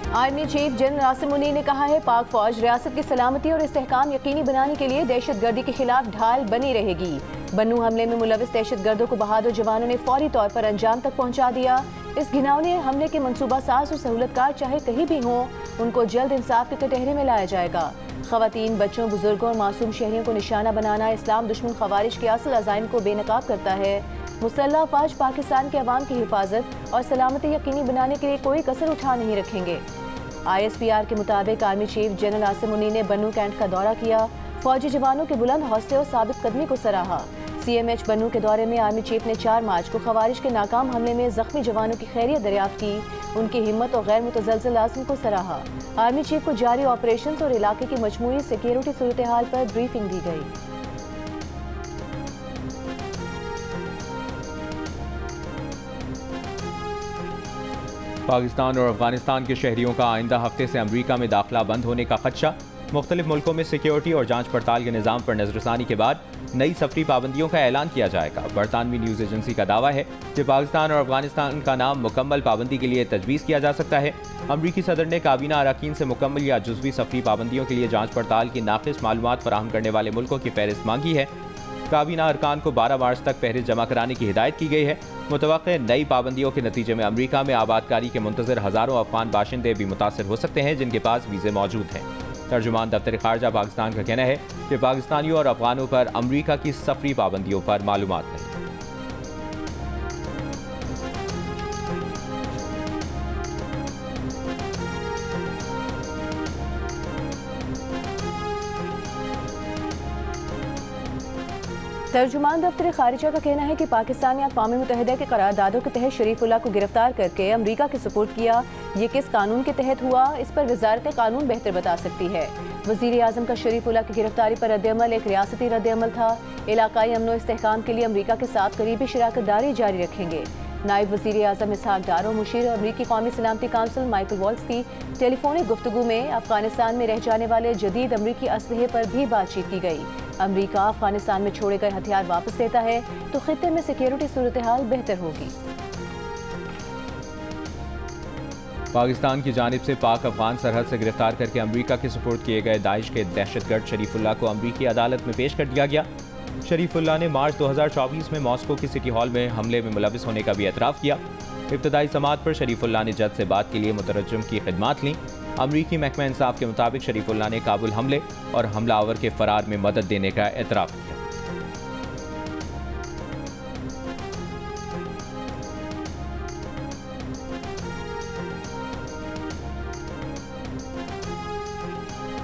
Army chief general Asim Munir ने कहा है, पाक फौज रियासत की सलामती और इस्तेहकाम यकीनी बनाने के लिए दहशतगर्दी के खिलाफ ढाल बनी रहेगी। बन्नू हमले में मुलविस दहशतगर्दों को बहादुर जवानों ने फौरी तौर पर अंजाम तक पहुंचा दिया। इस घिनौने हमले के मंसूबा साज और सहूलतकार चाहे कहीं भी हों, उनको जल्द इंसाफ के कटहरे में लाया जाएगा। खवातीन, बच्चों, बुजुर्गों और मासूम शहरियों को निशाना बनाना इस्लाम दुश्मन खवारिज के असल अज़ाइम को बेनकाब करता है। मुसल्लह अफवाज पाकिस्तान के अवाम की हिफाजत और सलामती यकीनी बनाने के लिए कोई कसर उठा नहीं रखेंगे। ISPR के मुताबिक army chief general Asim Munir ने बन्नू कैंट का दौरा किया, फौजी जवानों के बुलंद हौसले और साबित कदमी को सराहा। CMH बन्नू के दौरे में आर्मी चीफ ने 4 मार्च को खवारिज के नाकाम हमले में जख्मी जवानों की खैरियत दरियाफ्त की, उनकी हिम्मत और गैर मुतज़लज़ल आज़म को सराहा। आर्मी चीफ को जारी ऑपरेशन और इलाके की मजमूई सिक्योरिटी सूरत हाल पर ब्रीफिंग दी गई। पाकिस्तान और अफगानिस्तान के शहरियों का आइंदा हफ्ते से अमरीका में दाखिला बंद होने का खदशा। मुख्तलिफ मुल्कों में सिक्योरिटी और जांच पड़ताल के निज़ाम पर नजरसानी के बाद नई सफरी पाबंदियों का ऐलान किया जाएगा। बरतानवी न्यूज़ एजेंसी का दावा है कि पाकिस्तान और अफगानिस्तान का नाम मुकम्मल पाबंदी के लिए तजवीज़ किया जा सकता है। अमरीकी सदर ने काबीना अरकान से मुकम्मल या जुज़वी सफरी पाबंदियों के लिए जांच पड़ताल की नाक़िस मालूमात फराहम करने वाले मुल्कों की फहरिस्त मांगी है। काबीना अरकान को 12 मार्च तक फहरिस्त जमा कराने की हिदायत की गई है। मुतवक्के नई पाबंदियों के नतीजे में अमरीका में आबादकारी के मुंतज़िर हज़ारों अफगान बाशिंदे भी मुतासर हो सकते हैं, जिनके पास वीज़े मौजूद हैं। तर्जुमान दफ्तर खारजा पाकिस्तान का कहना है कि पाकिस्तानियों और अफगानों पर अमरीका की सफरी पाबंदियों पर मालूमात नहीं। तर्जुमान दफ्तर खारिजा का कहना है कि पाकिस्तान ने अक़वाम मुत्तहिदा के करारदादों के तहत शरीफुल्लाह को गिरफ्तार करके अमरीका के सुपुर्द किया। ये किस कानून के तहत हुआ, इस पर वज़ारत कानून बेहतर बता सकती है। वज़ीर आज़म का शरीफुल्लाह की गिरफ्तारी पर रद्द-ए-अमल एक रियासती रद्द-ए-अमल था। इलाकाई अमन व इस्तेहकाम के लिए अमरीका के साथ करीबी शराकत दारी जारी रखेंगे। नायब वज़ीर आज़म इसहाक डार और मुशीर अमरीकी कौमी सलामती काउंसिल माइकल वॉल्स की टेलीफोनिक गुफ्तगू में अफगानिस्तान में रह जाने वाले जदीद अमरीकी असलहे पर भी बातचीत की गई। अमरीका अफगानिस्तान में छोड़े गए हथियार वापस देता है तो खित्ते में सिक्योरिटी सूरत हाल बेहतर होगी। पाकिस्तान की जानिब से पाक अफगान सरहद से गिरफ्तार करके अमरीका के सुपुर्द किए गए दाइश के दहशतगर्द शरीफुल्लाह को अमरीकी अदालत में पेश कर दिया गया। शरीफुल्लाह ने मार्च 2024 में मॉस्को की सिटी हॉल में हमले में मुलविस होने का भी एतराफ़ किया। इब्तदाई समात पर शरीफुल्लाह ने जज से बात के लिए मुतरज्जिम की खिदमात लीं। अमरीकी महकमा इंसाफ के मुताबिक शरीफुल्लाह ने काबुल हमले और हमलावर के फरार में मदद देने का एतराफ़ किया।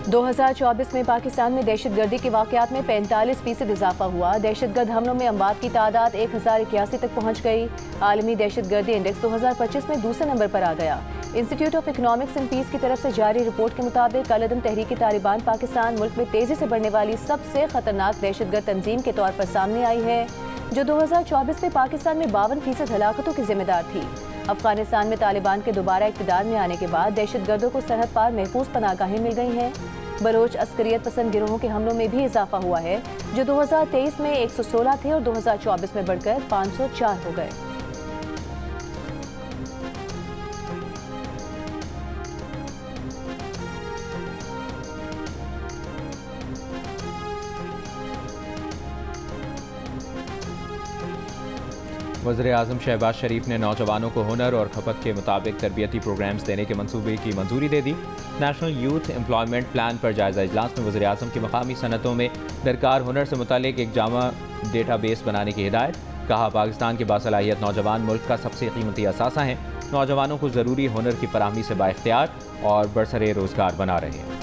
– 2024 में पाकिस्तान में दहशतगर्दी के वाक़यात में 45% इजाफा हुआ। दहशतगर्द हमलों में अमवात की तादाद 1081 तक पहुँच गई। आलमी दहशतगर्दी इंडेक्स 2025 में दूसरे नंबर पर आ गया। Institute of Economics and Peace की तरफ से जारी रिपोर्ट के मुताबिक कल-ए-दम तहरीक तालिबान पाकिस्तान मुल्क में तेजी से बढ़ने वाली सबसे खतरनाक दहशतगर्द तंजीम के तौर पर सामने आई है, जो 2024 में पाकिस्तान में 52% हलाकतों की जिम्मेदार थी। अफगानिस्तान में तालिबान के दोबारा इक़्तिदार में आने के बाद दहशतगर्दों को सरहद पार महफूज पनाहगाहें मिल गई हैं। बलोच अस्करियत पसंद गिरोहों के हमलों में भी इजाफा हुआ है, जो 2023 में 116 थे और 2024 में बढ़कर 504 हो गए। वज़ीर-ए-आज़म शहबाज शरीफ ने नौजवानों को हुनर और खपत के मुताबिक तरबियती प्रोग्राम्स देने के मंसूबे की मंजूरी दे दी। नेशनल यूथ एम्प्लॉयमेंट प्लान पर जायज़ा इजलास में वज़ीर-ए-आज़म की मकामी सनतों में दरकार हुनर से मुतालिक एक जामा डेटाबेस बनाने की हिदायत। कहा, पाकिस्तान के बासलाहियत नौजवान मुल्क का सबसे कीमती असासा हैं। नौजवानों को ज़रूरी हुनर की फराहमी से बाइख्तियार और बरसरे रोज़गार बना रहे हैं।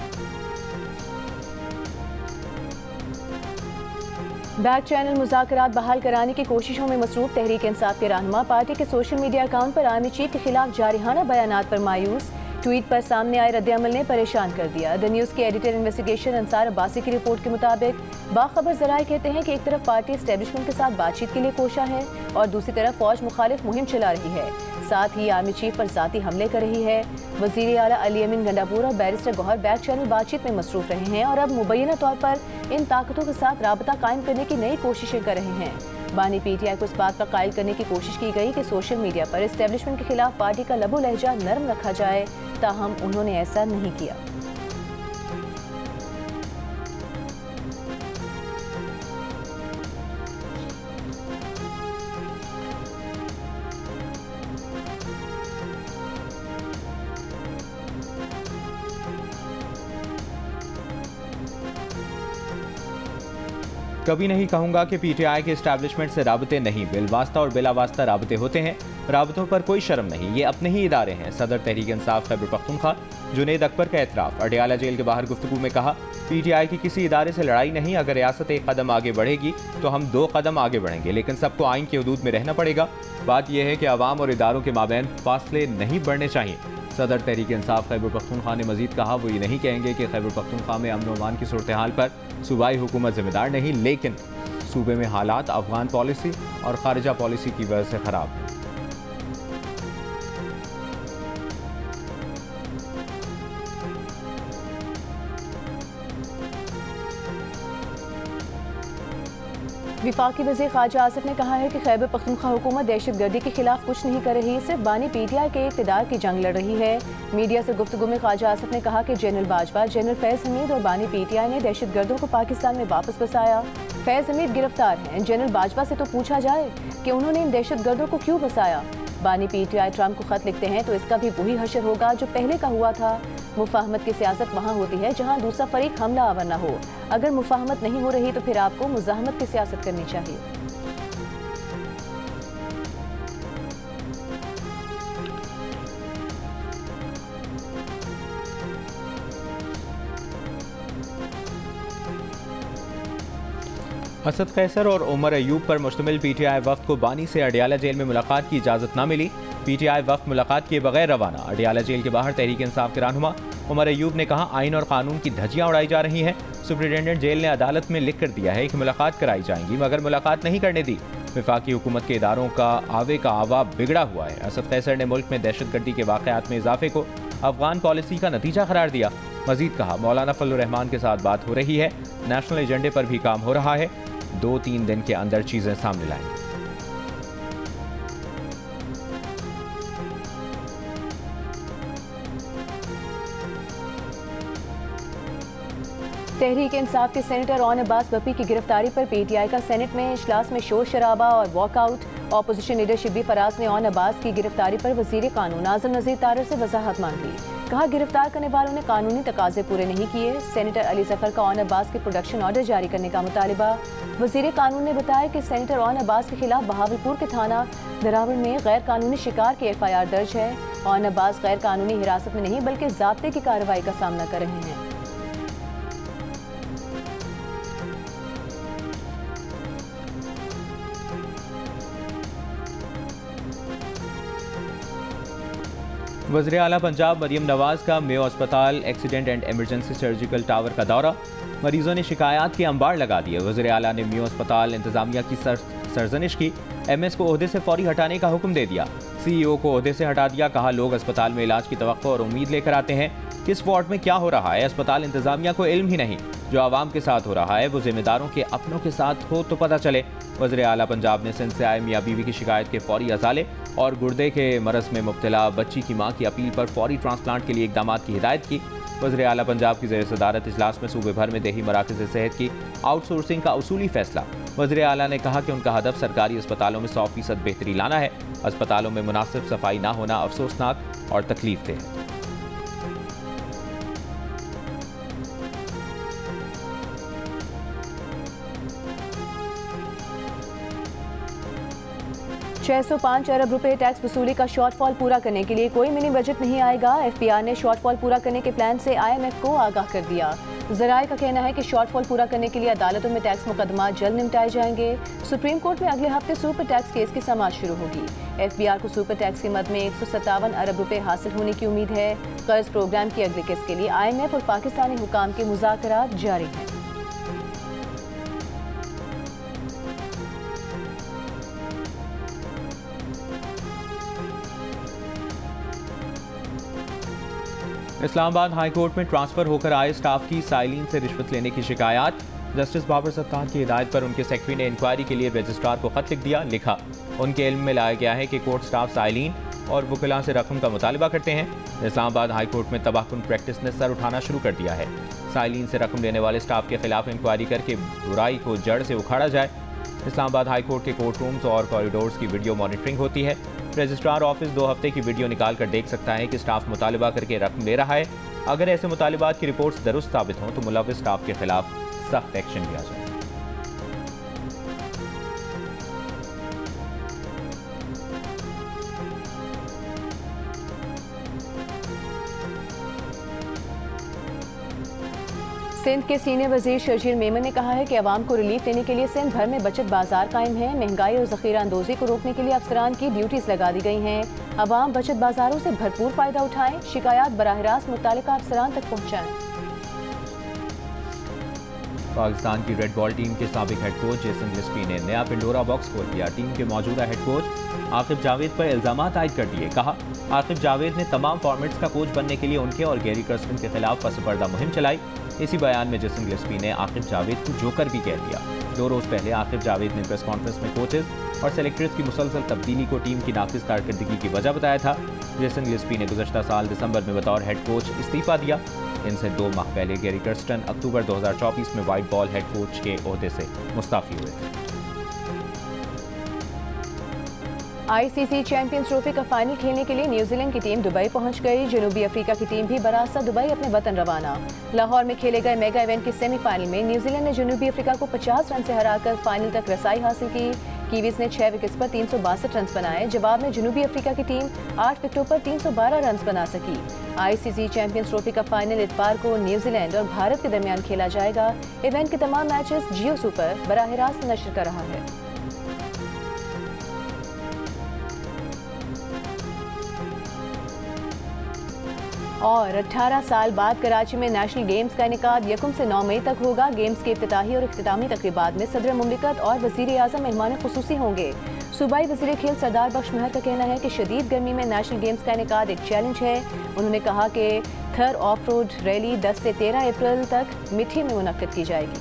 बैक चैनल मुज़ाकरात बहाल कराने की कोशिशों में मसरूफ तहरीक इंसाफ के रहनुमा पार्टी के सोशल मीडिया अकाउंट पर आर्मी चीफ के खिलाफ जारिहाना बयानात पर मायूस। ट्वीट पर सामने आए रद्द-ए-अमल ने परेशान कर दिया। द न्यूज़ के एडिटर इन्वेस्टिगेशन अंसार अब्बासी की रिपोर्ट के मुताबिक बाखबर ज़राए कहते हैं कि एक तरफ पार्टी एस्टेब्लिशमेंट के साथ बातचीत के लिए कोशा है और दूसरी तरफ फौज मुखालिफ मुहिम चला रही है, साथ ही आर्मी चीफ पर ज़ाती हमले कर रही है। वज़ीर आला अली अमीन गंडापुर और बैरिस्टर गौहर बैक चैनल बातचीत में मसरूफ रहे हैं और अब मुबैना तौर पर इन ताकतों के साथ राबता कायम करने की नई कोशिशें कर रहे हैं। बानी पीटीआई को इस बात पर कायल करने की कोशिश की गई कि सोशल मीडिया पर एस्टेब्लिशमेंट के खिलाफ पार्टी का लबो लहजा नरम रखा जाए, ताहम उन्होंने ऐसा नहीं किया। कभी नहीं कहूंगा कि पीटीआई के एस्टैब्लिशमेंट से राबते नहीं, बिलवास्ता और बिलावास्ता राबते होते हैं। राबतों पर कोई शर्म नहीं, ये अपने ही इदारे हैं। सदर तहरीक इंसाफ खैबर पख्तूनख्वा जुनैद अकबर का एतराफ़। अडियाला जेल के बाहर गुफ्तगू में कहा, पीटीआई की किसी इदारे से लड़ाई नहीं। अगर रियासत एक कदम आगे बढ़ेगी तो हम 2 कदम आगे बढ़ेंगे, लेकिन सबको आइन की हदूद में रहना पड़ेगा। बात यह है कि अवाम और इदारों के माबैन फासले नहीं बढ़ने चाहिए। सदर तहरीक इंसाफ खैबर पख्तूनख्वा ने मजीद कहा, वो ये नहीं कहेंगे कि खैबर पख्तूनख्वा में अमन अमान की सूरत हाल पर सूबाई हुकूमत जिम्मेदार नहीं, लेकिन सूबे में हालात अफगान पॉलिसी और खारिजा पॉलिसी की वजह से खराब है। विफाकी वज़ीर ख्वाजा आसिफ ने कहा है कि खैबर पख्तूनख्वा हुकूमत दहशतगर्दी के खिलाफ कुछ नहीं कर रही, सिर्फ बानी पीटीआई के इक़्तिदार की जंग लड़ रही है। मीडिया से गुफ्तगू में ख्वाजा आसिफ ने कहा कि जनरल बाजवा, जनरल फैज़ हमीद और बानी पीटीआई ने दहशतगर्दों को पाकिस्तान में वापस बसाया। फैज़ हमीद गिरफ्तार हैं। जनरल बाजवा से तो पूछा जाए कि उन्होंने इन दहशतगर्दों को क्यों बसाया। बानी पीटीआई ट्रंप को खत लिखते हैं तो इसका भी वही हशर होगा जो पहले का हुआ था। मुफाहमत की सियासत वहाँ होती है जहाँ दूसरा फरीक हमला आवर न हो। अगर मुफाहमत नहीं हो रही तो फिर आपको मुज़ाहमत की सियासत करनी चाहिए। असद कैसर और उमर अयूब पर मुश्तमिल पीटीआई वफ्द को बानी से अडियाला जेल में मुलाकात की इजाज़त न मिली। पीटीआई वफ्द मुलाकात किए बगैर रवाना। अडियाला जेल के बाहर तहरीक इंसाफ के रहनुमा उमर अयूब ने कहा, आइन और कानून की धज्जियां उड़ाई जा रही हैं। सुप्रिटेंडेंट जेल ने अदालत में लिख कर दिया है कि मुलाकात कराई जाएंगी, मगर मुलाकात नहीं करने दी। वफाकी हुकूमत के इदारों का आवे का आवा बिगड़ा हुआ है। असद कैसर ने मुल्क में दहशतगर्दी के वाक़यात में इजाफे को अफगान पॉलिसी का नतीजा करार दिया। मजीद कहा, मौलाना फजलुर रहमान के साथ बात हो रही है, नेशनल एजेंडे पर भी काम हो रहा है। 2-3 दिन के अंदर चीजें सामने लाएंगे। तहरीक इंसाफ के सेनेटर ऑन अब्बास बपी की गिरफ्तारी पर पीटीआई का सेनेट में इजलास में शोर शराबा और walkout. Opposition leader Shibbi Faraz ने ऑन अब्बास की गिरफ्तारी पर वजीर कानून आज़म नज़ीर तारर से वजाहत मांग ली। कहा, गिरफ्तार करने वालों ने कानूनी तकाजे पूरे नहीं किए। सेनेटर अली जफर का ऑन अब्बास के प्रोडक्शन ऑर्डर जारी करने का मुतालिबा। वजीर कानून ने बताया कि सेनेटर ऑन अब्बास के खिलाफ बहावलपुर के थाना दरावड़ में गैर कानूनी शिकार की FIR दर्ज है। ऑन अब्बास गैर कानूनी हिरासत में नहीं बल्कि ज़ाब्ते की कार्रवाई का सामना कर रहे हैं। वज़ीर आला पंजाब मरियम नवाज का मेयो अस्पताल accident and emergency surgical tower का दौरा। मरीजों ने शिकायत के अंबार लगा दिए। वज़ीर आला ने मेयो अस्पताल इंतजामिया की सरजनिश की। MS को ओहदे से फौरी हटाने का हुक्म दे दिया। CEO को ओहदे से हटा दिया। कहा, लोग अस्पताल में इलाज की तवक्को और उम्मीद लेकर आते हैं। किस वार्ड में क्या हो रहा है अस्पताल इंतजामिया को इल्म ही नहीं। जो आवाम के साथ हो रहा है वो जिम्मेदारों के अपनों के साथ हो तो पता चले। वज़ीर आला पंजाब ने सिंध से आए मियाँ बीवी की शिकायत के फौरी अजाले और गुर्दे के मरज़ में मुब्तला बच्ची की माँ की अपील पर फौरी ट्रांसप्लांट के लिए इक़दामात की हिदायत की। वज़ीर आला पंजाब की ज़ेर सदारत इजलास में सूबे भर में देही मराकज़ सेहत की आउटसोर्सिंग का उसूली फैसला। वज़ीर आला ने कहा कि उनका हदफ सरकारी अस्पतालों में 100% बेहतरी लाना है। अस्पतालों में मुनासिब सफाई ना होना अफसोसनाक और तकलीफ देह है। ₹605 अरब टैक्स वसूली का शॉर्टफॉल पूरा करने के लिए कोई मिनी बजट नहीं आएगा। FPR ने शॉर्टफॉल पूरा करने के प्लान से IMF को आगाह कर दिया। ज़राए का कहना है कि शॉर्टफॉल पूरा करने के लिए अदालतों में टैक्स मुकदमा जल्द निपटाए जाएंगे। सुप्रीम कोर्ट में अगले हफ्ते सुपर टैक्स केस की समाअत शुरू होगी। FPR को सुपर टैक्स की मद में ₹157 अरब हासिल होने की उम्मीद है। कर्ज प्रोग्राम की अगली किस्त के लिए IMF और पाकिस्तानी हुकाम के मुज़ाकरात जारी हैं। इस्लामाबाद हाई कोर्ट में ट्रांसफर होकर आए स्टाफ की साइलिन से रिश्वत लेने की शिकायत। जस्टिस बाबर सत्तार की हिदायत पर उनके सेक्रेटरी ने इंक्वायरी के लिए रजिस्ट्रार को खत लिख दिया। लिखा, उनके इल्म में लाया गया है कि कोर्ट स्टाफ साइलिन और वकीलां से रकम का मुतालबा करते हैं। इस्लामाबाद हाई कोर्ट में तबाहकुन प्रैक्टिस ने सर उठाना शुरू कर दिया है। साइलिन से रकम लेने वाले स्टाफ के खिलाफ इंक्वायरी करके बुराई को जड़ से उखाड़ा जाए। इस्लामाबाद हाई कोर्ट के कोर्ट रूम्स और कॉरिडोर्स की वीडियो मॉनिटरिंग होती है। रजिस्ट्रार ऑफिस 2 हफ्ते की वीडियो निकाल कर देख सकता है कि स्टाफ मुतालबा करके रकम ले रहा है। अगर ऐसे मुतालिबात की रिपोर्ट्स दुरुस्त साबित हों तो मुलविस स्टाफ के खिलाफ सख्त एक्शन लिया जाए। सिंध के सीनियर वजीर शर्जील मेमन ने कहा है कि अवाम को रिलीफ देने के लिए सिंध भर में बचत बाजार कायम है। महंगाई और ज़ख़ीरा अंदोज़ी को रोकने के लिए अफसरान की ड्यूटीज़ लगा दी गई हैं। अवाम बचत बाजारों से भरपूर फ़ायदा उठाएं। शिकायत बराह रास्त मुत्तल्लिका अफसरान तक पहुँचाएं। पाकिस्तान की रेड बॉल टीम के साबिक हेड कोच जेसन गिलेस्पी ने नया पिंडोरा बॉक्स खोल दिया। टीम के मौजूदा हेड कोच आकिब जावेद पर इल्जामात आयद कर दिए। कहा, आकिब जावेद ने तमाम फॉर्मेट्स का कोच बनने के लिए उनके और गैरी कर्स्टन के खिलाफ पसपर्दा मुहिम चलाई। इसी बयान में जेसन गिलेस्पी ने आकिब जावेद को जोकर भी कह दिया। 2 रोज़ पहले आकिब जावेद ने प्रेस कॉन्फ्रेंस में कोचेज और सेलेक्टर्स की मुसलसल तब्दीली को टीम की नाक़िस कारकर्दगी की वजह बताया था। जेसन गिलेस्पी ने गुज़श्ता साल दिसंबर में बतौर हेड कोच इस्तीफ़ा दिया। इनसे 2 माह पहले गैरी कर्स्टन अक्टूबर 2024 में वाइट बॉल हेड कोच के ओहदे से मुस्ताफ़ी हुए थे। आईसीसी चैंपियंस ट्रॉफी का फाइनल खेलने के लिए न्यूजीलैंड की टीम दुबई पहुंच गई। जनूबी अफ्रीका की टीम भी बरासा दुबई अपने वतन रवाना। लाहौर में खेले गए मेगा इवेंट के सेमीफाइनल में न्यूजीलैंड ने जनूबी अफ्रीका को 50 रन से हराकर फाइनल तक रसाई हासिल की। कीवीज ने 6 विकेट्स पर 362 रन बनाए। जवाब में जनूबी अफ्रीका की टीम 8 विकेटों पर 312 रन बना सकी। आईसीसी चैंपियंस ट्रॉफी का फाइनल इतवार को न्यूजीलैंड और भारत के दरमियान खेला जाएगा। इवेंट के तमाम मैचेस जियो सुपर बराह रास्त नशर कर रहा है। और 18 साल बाद कराची में नेशनल गेम्स का इनेकाद 1 से 9 मई तक होगा। गेम्स के इफ्तिताही और इख्तितामी तकरीबात में सदर मुमलिकत और वज़ीर आज़म मेहमान खुसूसी होंगे। सूबाई वज़ीर खेल सरदार बख्श महर का कहना है कि शदीद गर्मी में नेशनल गेम्स का इनेकाद एक चैलेंज है। उन्होंने कहा कि थर ऑफ रोड रैली 10 से 13 अप्रैल तक मिठी में मुनक्किद की जाएगी।